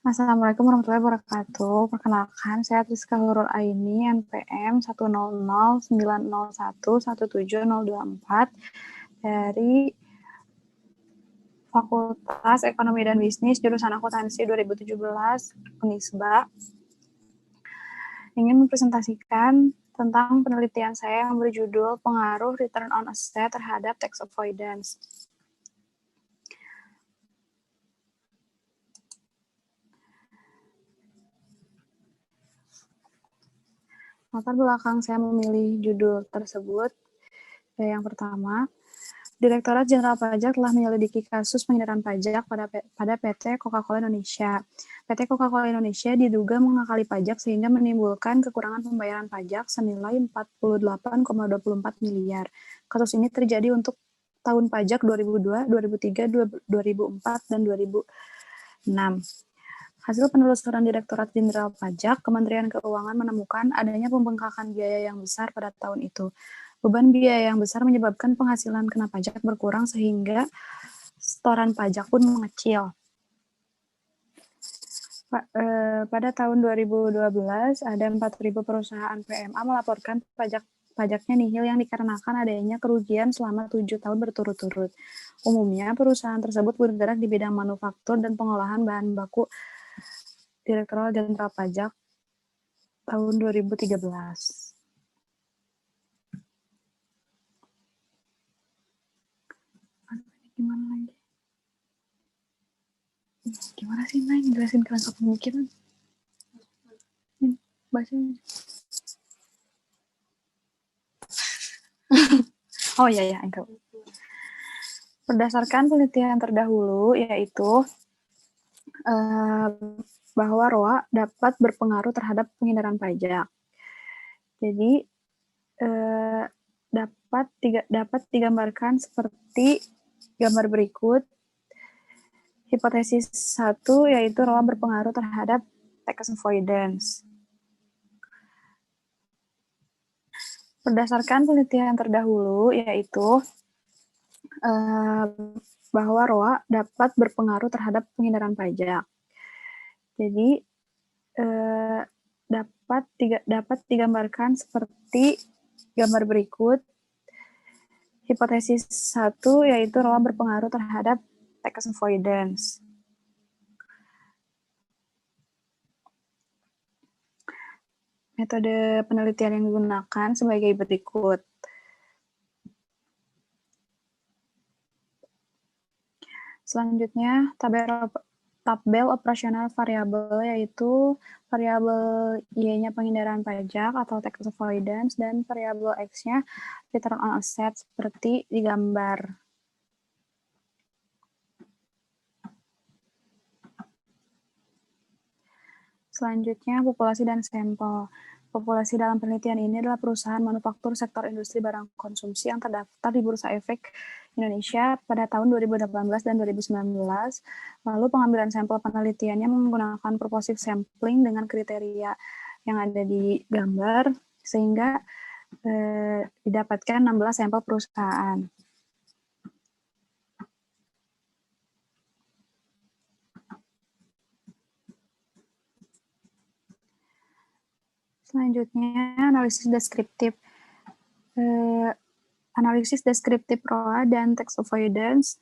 Assalamualaikum warahmatullahi wabarakatuh. Perkenalkan, saya Rizka Hurul Aini, NPM 10090011724 dari Fakultas Ekonomi dan Bisnis, jurusan Akuntansi 2017, Unisba. Ingin mempresentasikan tentang penelitian saya yang berjudul Pengaruh Return on Asset terhadap Tax Avoidance. Latar belakang saya memilih judul tersebut, yang pertama, Direktorat Jenderal Pajak telah menyelidiki kasus penghindaran pajak pada PT Coca-Cola Indonesia. PT Coca-Cola Indonesia diduga mengakali pajak sehingga menimbulkan kekurangan pembayaran pajak senilai 48,24 miliar. Kasus ini terjadi untuk tahun pajak 2002, 2003, 2004, dan 2006. Hasil penelusuran Direktorat Jenderal Pajak, Kementerian Keuangan menemukan adanya pembengkakan biaya yang besar pada tahun itu. Beban biaya yang besar menyebabkan penghasilan kena pajak berkurang sehingga setoran pajak pun mengecil. Pada tahun 2012, ada 4.000 perusahaan PMA melaporkan pajaknya nihil yang dikarenakan adanya kerugian selama 7 tahun berturut-turut. Umumnya, perusahaan tersebut bergerak di bidang manufaktur dan pengolahan bahan baku. Direktorat Jenderal Pajak tahun 2013. Gimana lagi? Gimana sih, Nay? Jelasin kerangka pemikiran. Bahasanya. Oh iya, enggak. Berdasarkan penelitian terdahulu, yaitu bahwa ROA dapat berpengaruh terhadap penghindaran pajak. Jadi dapat digambarkan seperti gambar berikut. Hipotesis 1 yaitu ROA berpengaruh terhadap tax avoidance. Berdasarkan penelitian terdahulu, yaitu bahwa ROA dapat berpengaruh terhadap penghindaran pajak. Jadi dapat digambarkan seperti gambar berikut. Hipotesis 1 yaitu ROA berpengaruh terhadap tax avoidance. Metode penelitian yang digunakan sebagai berikut. Selanjutnya, tabel operasional variabel, yaitu variabel Y-nya penghindaran pajak atau tax avoidance, dan variabel X-nya return on asset seperti digambar. Selanjutnya, populasi dan sampel. Populasi dalam penelitian ini adalah perusahaan manufaktur sektor industri barang konsumsi yang terdaftar di Bursa Efek Indonesia pada tahun 2018 dan 2019. Lalu pengambilan sampel penelitiannya menggunakan purposive sampling dengan kriteria yang ada di gambar, sehingga didapatkan 16 sampel perusahaan. Selanjutnya, analisis deskriptif. Analisis deskriptif ROA dan tax avoidance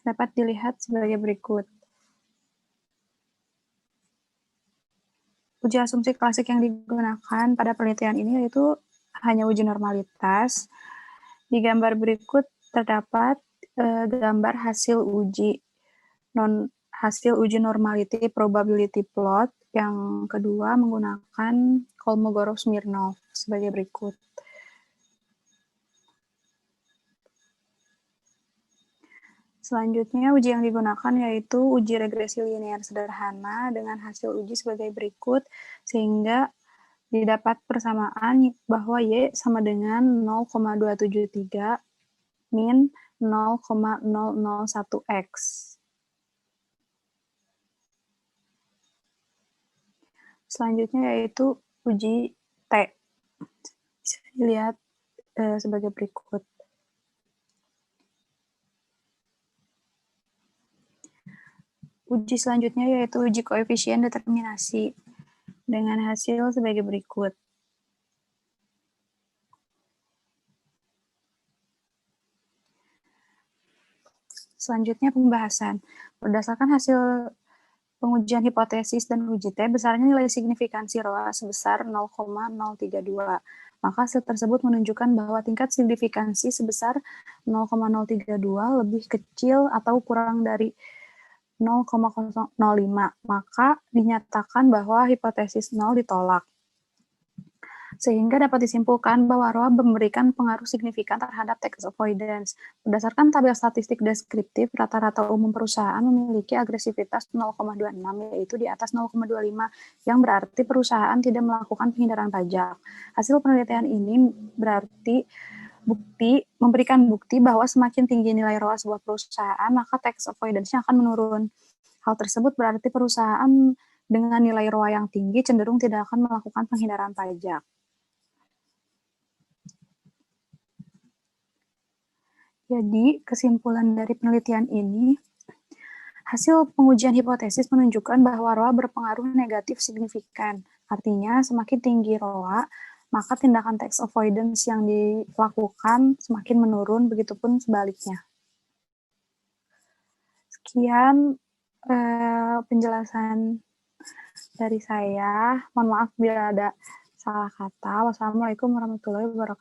dapat dilihat sebagai berikut. Uji asumsi klasik yang digunakan pada penelitian ini yaitu hanya uji normalitas. Di gambar berikut terdapat gambar hasil uji normality probability plot. Yang kedua menggunakan Kolmogorov-Smirnov sebagai berikut. Selanjutnya, uji yang digunakan yaitu uji regresi linear sederhana dengan hasil uji sebagai berikut, sehingga didapat persamaan bahwa Y sama dengan 0,273 min 0,001X. Selanjutnya yaitu uji T. Bisa dilihat sebagai berikut. Uji selanjutnya yaitu uji koefisien determinasi dengan hasil sebagai berikut. Selanjutnya pembahasan. Berdasarkan hasil pengujian hipotesis dan uji T, besarnya nilai signifikansi ROA sebesar 0,032. Maka hasil tersebut menunjukkan bahwa tingkat signifikansi sebesar 0,032 lebih kecil atau kurang dari 0,005. Maka dinyatakan bahwa hipotesis 0 ditolak. Sehingga dapat disimpulkan bahwa ROA memberikan pengaruh signifikan terhadap tax avoidance. Berdasarkan tabel statistik deskriptif, rata-rata umum perusahaan memiliki agresivitas 0,26, yaitu di atas 0,25, yang berarti perusahaan tidak melakukan penghindaran pajak. Hasil penelitian ini memberikan bukti bahwa semakin tinggi nilai ROA sebuah perusahaan, maka tax avoidance-nya akan menurun. Hal tersebut berarti perusahaan dengan nilai ROA yang tinggi cenderung tidak akan melakukan penghindaran pajak. Jadi, kesimpulan dari penelitian ini, hasil pengujian hipotesis menunjukkan bahwa ROA berpengaruh negatif signifikan. Artinya, semakin tinggi ROA, maka tindakan tax avoidance yang dilakukan semakin menurun, begitupun sebaliknya. Sekian penjelasan dari saya. Mohon maaf bila ada salah kata. Wassalamualaikum warahmatullahi wabarakatuh.